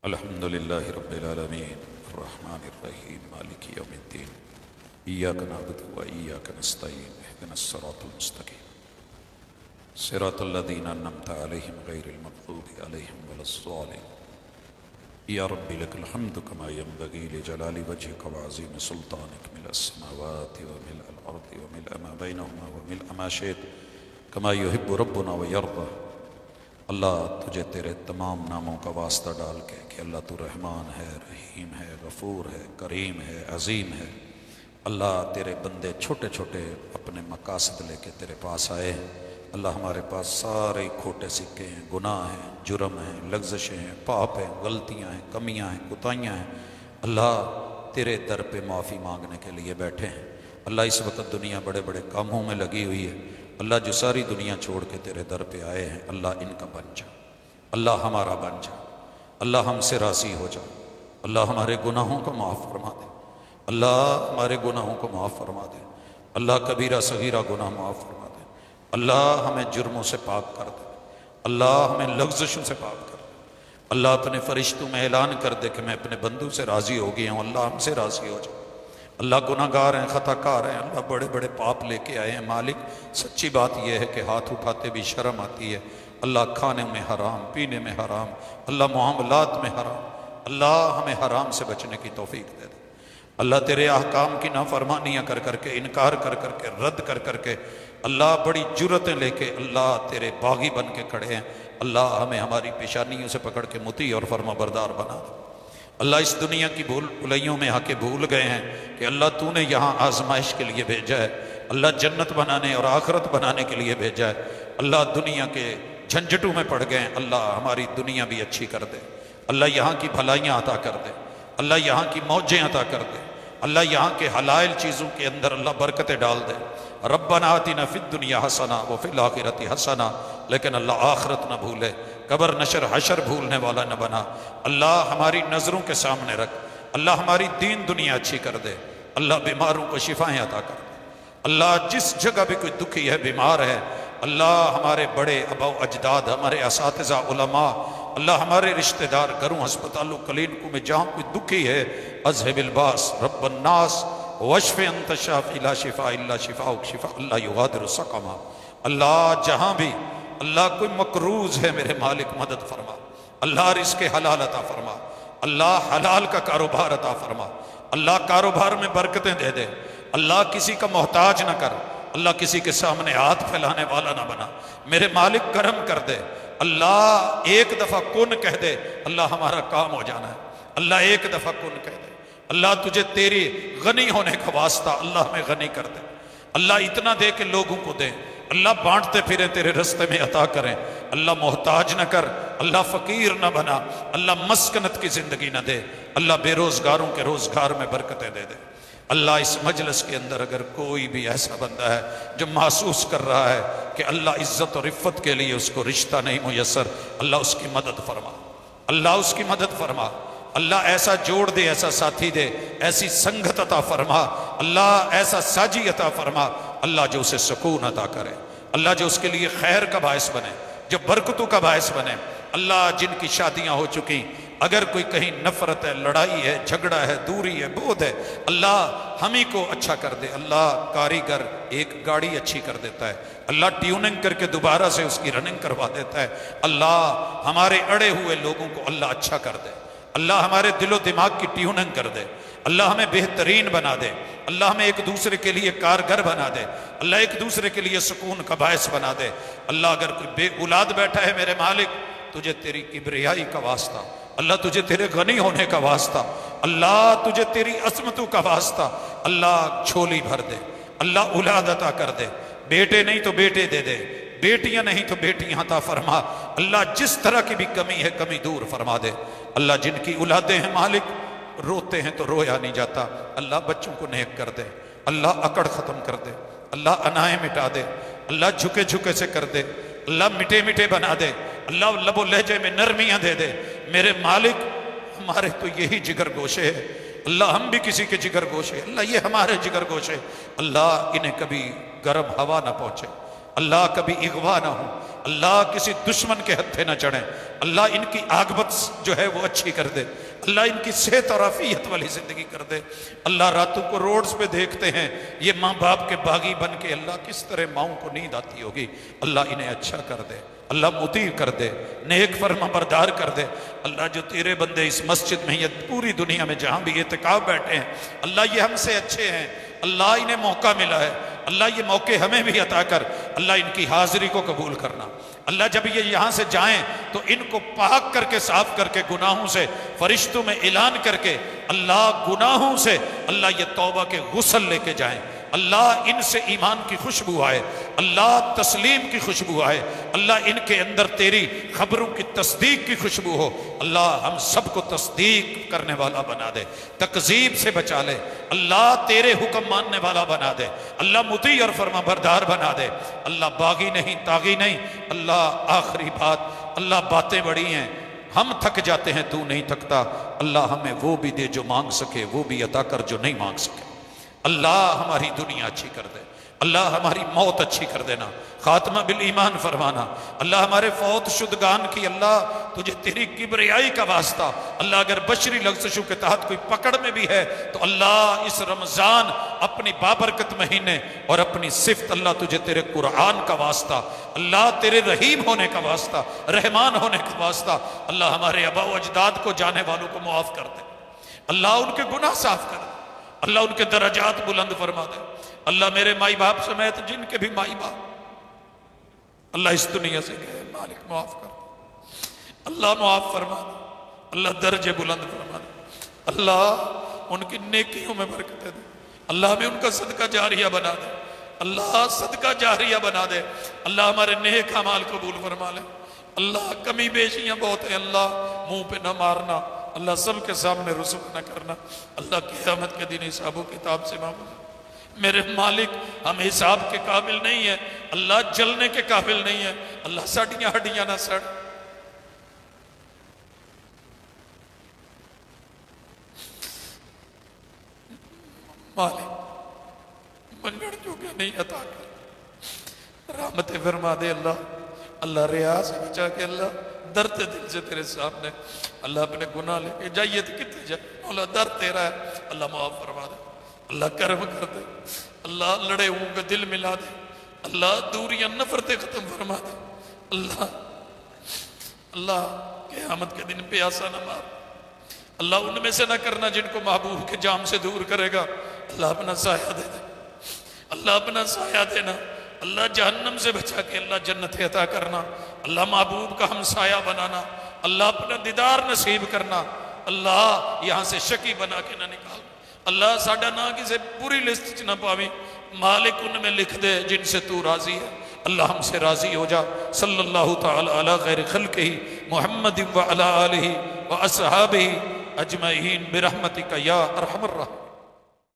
अल्हम्दुलिल्लाहि रब्बिल आलमीन अर्रहमानिर रहीम मालिकि यौमिद्दीन इय्याका नअबुदु व इय्याका नस्तईन इहदिनस सिरातल मुस्तकीम सिरातल लज़ीना अन्अमता अलैहिम गैरिल मग़ज़ूबि अलैहिम वलस्सालिन या रब्बी लकल हम्दु कमा यंबग़ी लिजलालि वजहिका व अज़ीमि सुल्तानिक मिलस समावाति व मिलअल अर्दि व मिलअ मा बैनहुमा व मिलअ मा शि'त कमा युहिब्बु रब्बुना व यर्दा। अल्लाह तुझे तेरे तमाम नामों का वास्ता डाल के कि अल्लाह तू रहमान है, रहीम है, गफ़ूर है, करीम है, अज़ीम है। अल्लाह तेरे बंदे छोटे छोटे अपने मकासद लेके तेरे पास आए हैं। अल्लाह हमारे पास सारे खोटे सिक्के हैं, गुनाह हैं, जुर्म हैं, लग़्ज़िशें हैं, पाप हैं, गलतियाँ हैं, कमियाँ हैं, कुताहियाँ हैं। अल्लाह तेरे दर पे माफ़ी मांगने के लिए बैठे हैं। अल्लाह इस वक्त दुनिया बड़े बड़े कामों में लगी हुई है। अल्लाह जो सारी दुनिया छोड़ के तेरे दर पे आए हैं, अल्लाह इनका बन जा, अल्लाह हमारा बन जा, अल्लाह हमसे राज़ी हो जा, अल्लाह हमारे गुनाहों को माफ़ फरमा दे, अल्लाह हमारे गुनाहों को माफ़ फरमा दे, अल्लाह कबीरा सगीरा गुनाह माफ़ फरमा दे, अल्लाह हमें जुर्मों से पाक कर दे, अल्लाह हमें लग़्ज़िशों से पाक कर दे। अल्लाह अपने फरिश्तों में ऐलान कर दे कि मैं अपने बंदू से राज़ी हो गया हूँ, अल्लाह हमसे राज़ी हो जा। अल्लाह गुनाहगार हैं, ख़ताकार हैं, अल्लाह बड़े बड़े पाप लेके आए हैं। मालिक सच्ची बात यह है कि हाथ उठाते भी शर्म आती है। अल्लाह खाने में हराम, पीने में हराम, अल्लाह मुआमलात में हराम, अल्लाह हमें हराम से बचने की तौफीक दे दे। अल्लाह तेरे अहकाम की नाफरमानियाँ कर करके, इनकार कर करके, रद्द कर करके, अल्लाह बड़ी जुर्रतें लेके अल्लाह तेरे बागी बन के खड़े हैं। अल्लाह हमें हमारी पेशानियों से पकड़ के मुती और फरमाबरदार बना दे। अल्लाह इस दुनिया की भूल भुलैयों में आके भूल गए हैं कि अल्लाह तूने यहाँ आजमाइश के लिए भेजा है। अल्लाह जन्नत बनाने और आखरत बनाने के लिए भेजा है। अल्लाह दुनिया के झंझटों में पड़ गए हैं, अल्लाह हमारी दुनिया भी अच्छी कर दे। अल्लाह यहाँ की भलाइयाँ अता कर दे, अल्लाह यहाँ की मौजें अता कर दे, अल्लाह यहाँ के हलाल चीज़ों के अंदर अल्लाह बरकतें डाल दे। रब्बना आतिना फिद दुनिया हसना व फिल आखिरति हसना, लेकिन अल्लाह आखरत न भूले, कबर नशर हशर भूलने वाला न बना। अल्लाह हमारी नज़रों के सामने रख, अल्लाह हमारी दीन दुनिया अच्छी कर दे, अल्लाह बीमारों को शिफाएँ अता कर दे। अल्लाह जिस जगह भी कोई दुखी है, बीमार है, अल्लाह हमारे बड़े अबा अजदाद, हमारे असातिज़ा उलमा, अल्लाह हमारे रिश्तेदार घरों अस्पतालों क्लिनिकों में जहाँ कोई दुखी है, अज़हिबिल बास रब्बन्नास वशफ़ि अंत शाफ़ी ला शिफ़ा इल्ला शिफ़ाउक शिफ़ा अल्लाह युगादिरु सक़मा। अल्लाह जहाँ भी अल्लाह कोई मकरूज है, मेरे मालिक मदद फरमा। अल्लाह रिज़्क़ हलाल अता फरमा, अल्लाह हलाल का कारोबार अता फरमा, अल्लाह कारोबार में बरकतें दे दे। अल्लाह किसी का मोहताज न कर, अल्लाह किसी के सामने हाथ फैलाने वाला ना बना। मेरे मालिक करम कर दे। अल्लाह एक दफ़ा कुन कह दे, अल्लाह हमारा काम हो जाना है। अल्लाह एक दफ़ा कुन कह दे। अल्लाह तुझे तेरी गनी होने का वास्ता अल्लाह हमें गनी कर दे। अल्लाह इतना दे के लोगों को दे, अल्लाह बांटते फिरे तेरे रस्ते में अता करें। अल्लाह मोहताज न कर, अल्लाह फ़कीर न बना, अल्लाह मस्कनत की ज़िंदगी न दे। अल्लाह बेरोज़गारों के रोज़गार में बरकतें दे दे। अल्लाह इस मजलिस के अंदर अगर कोई भी ऐसा बंदा है जो महसूस कर रहा है कि अल्लाह इज़्ज़त और इफ़्फ़त के लिए उसको रिश्ता नहीं मुयस्सर, अल्लाह उसकी मदद फरमा, अल्लाह उसकी मदद फरमा। अल्लाह ऐसा जोड़ दे, ऐसा साथी दे, ऐसी संगत अता फरमा, अल्लाह ऐसा साजी अता फरमा, अल्लाह जो उसे सुकून अता करे, अल्लाह जो उसके लिए खैर का बायस बने, जो बरकतों का बायस बने। अल्लाह जिनकी शादियाँ हो चुकी, अगर कोई कहीं नफरत है, लड़ाई है, झगड़ा है, दूरी है, बोध है, अल्लाह हम ही को अच्छा कर दे। अल्लाह कारीगर एक गाड़ी अच्छी कर देता है, अल्लाह ट्यूनिंग करके दोबारा से उसकी रनिंग करवा देता है। अल्लाह हमारे अड़े हुए लोगों को अल्लाह अच्छा कर दे, अल्लाह हमारे दिलो दिमाग की ट्यूनिंग कर दे, अल्लाह हमें बेहतरीन बना दे, अल्लाह हमें एक दूसरे के लिए कारगर बना दे, अल्लाह एक दूसरे के लिए सुकून का बायस बना दे। अल्लाह अगर कोई बे औलाद बैठा है, मेरे मालिक तुझे तेरी किब्रियाई का वास्ता, अल्लाह तुझे तेरे गनी होने का वास्ता, अल्लाह तुझे तेरी असमतों का वास्ता, अल्लाह झोली भर दे, अल्लाह औलाद अता कर दे। बेटे नहीं तो बेटे दे दे, बेटियां नहीं तो बेटियां अता फरमा। अल्लाह जिस तरह की भी कमी है, कमी दूर फरमा दे। अल्लाह जिनकी औलादें हैं मालिक, रोते हैं तो रोया नहीं जाता, अल्लाह बच्चों को नेक कर दे, अल्लाह अकड़ ख़त्म कर दे, अल्लाह अनाएं मिटा दे, अल्लाह झुके झुके से कर दे, अल्लाह मिटे मिटे बना दे, अल्लाह लबो लहजे में नरमियाँ दे दे। मेरे मालिक हमारे तो यही जिगर गोशे है, अल्लाह हम भी किसी के जिगर गोशे, अल्लाह ये हमारे जिगर गोशे। अल्लाह इन्हें कभी गर्म हवा ना पहुँचे, अल्लाह कभी इगवा ना हो, अल्लाह किसी दुश्मन के हत्थे ना चढ़े, अल्लाह इनकी आगबत जो है वो अच्छी कर दे, अल्लाह इनकी सेहत और आफियत वाली जिंदगी कर दे। अल्लाह रातों को रोड्स पे देखते हैं ये माँ बाप के बागी बन के, अल्लाह किस तरह माओं को नींद आती होगी, अल्लाह इन्हें अच्छा कर दे, अल्लाह मुतीर कर दे, नेक फरमा बरदार कर दे। अल्लाह जो तेरे बंदे इस मस्जिद में या पूरी दुनिया में जहां भी इत्काफ बैठे हैं, अल्लाह ये हमसे अच्छे हैं, अल्लाह इन्हें मौका मिला है, अल्लाह ये मौके हमें भी अता कर, अल्लाह इनकी हाजिरी को कबूल करना। अल्लाह जब ये यहाँ से जाएं तो इनको पाक करके साफ करके गुनाहों से फरिश्तों में ऐलान करके अल्लाह गुनाहों से अल्लाह ये तौबा के गुस्ल लेके जाएं। अल्लाह इनसे ईमान की खुशबू आए, अल्लाह तस्लीम की खुशबू आए, अल्लाह इनके अंदर तेरी खबरों की तस्दीक की खुशबू हो। अल्लाह हम सबको तस्दीक करने वाला बना दे, तकजीब से बचा ले, अल्लाह तेरे हुक्म मानने वाला बना दे, अल्लाह मुती और फरमा बरदार बना दे, अल्लाह बागी नहीं तागी नहीं। अल्लाह आखिरी बात, अल्लाह बातें बड़ी हैं, हम थक जाते हैं, तू नहीं थकता। अल्लाह हमें वो भी दे जो मांग सके, वो भी अता कर जो नहीं मांग सके। अल्लाह हमारी दुनिया अच्छी कर दे, अल्लाह हमारी मौत अच्छी कर देना, खात्मा बिल ईमान फरमाना। अल्लाह हमारे फौत शुदगान की, अल्लाह तुझे तेरी किबरियाई का वास्ता, अल्लाह अगर बशरी लफ्ज़ों के तहत कोई पकड़ में भी है तो अल्लाह इस रमज़ान अपनी बाबरकत महीने और अपनी सिफ्त, अल्लाह तुझे तेरे कुरान का वास्ता, अल्लाह तेरे रहीम होने का वास्ता, रहमान होने का वास्ता, अल्लाह हमारे अबा अजदाद को जाने वालों को मुआफ़ कर दे, अल्लाह उनके गुनाह साफ कर दे, अल्लाह उनके दर्जात बुलंद फरमा दे। अल्लाह मेरे माई बाप समेत जिनके भी माई बाप अल्लाह इस दुनिया से गए, मालिक मुआफ कर, अल्लाह मुआफ फरमा दे, अल्लाह दर्जे बुलंद फरमा दे, अल्लाह उनकी नेकियों में बरकत दे, अल्लाह में उनका सदका जारिया बना दे, अल्लाह सदका जारिया बना दे, अल्लाह हमारे नेक अमाल कबूल फरमा ले। अल्लाह कमी बेशियां बहुत है, अल्लाह मुंह पे न मारना, अल्लाह सबके सामने रुसवा न करना, अल्लाह क़यामत के दिन हिसाबो किताब से मामूल। मेरे मालिक हम हिसाब के काबिल नहीं है, अल्लाह जलने के काबिल नहीं है, अल्लाह साड़ियां हड्डियां ना सड़, मालिक मंगण जोगे नहीं अता कर, रहमत फरमा दे अल्लाह, अल्लाह रिया से बचा के, अल्लाह दर्द दिल से तेरे सामने, अल्लाह अपने गुनाह लेके जाइए तो कितने जाए, अल्लाह दर्द तेरा है, अल्लाह माफ फरमा दे, अल्लाह कर्म कर दे, अल्लाह लड़े हुओं का दिल मिला दे, अल्लाह दूरियां नफरतें खत्म फरमा दे, अल्लाह अल्लाह क़यामत के दिन प्यासा न मार, अल्लाह उनमें से ना करना जिनको महबूब के जाम से दूर करेगा, अल्लाह अपना साया दे दे, अल्लाह अपना साया देना, अल्लाह जहन्नम से बचा के अल्लाह जन्नत अता करना, अल्लाह महबूब का हम साया बनाना, अल्लाह अपना दीदार नसीब करना, अल्लाह यहाँ से शकी बना के ना निकाल, अल्लाह साडा ना किसी बुरी लिस्ट च ना पावी, मालिक उनमें लिख दे जिनसे तू राजी है, अल्लाह हमसे राजी हो जा। सल्लल्लाहु तआला अला खैर खल्क़िही मुहम्मद व अला आलिही व अस्हाबिही अजमईन बिरहमतिका या अरहमर राहिमीन।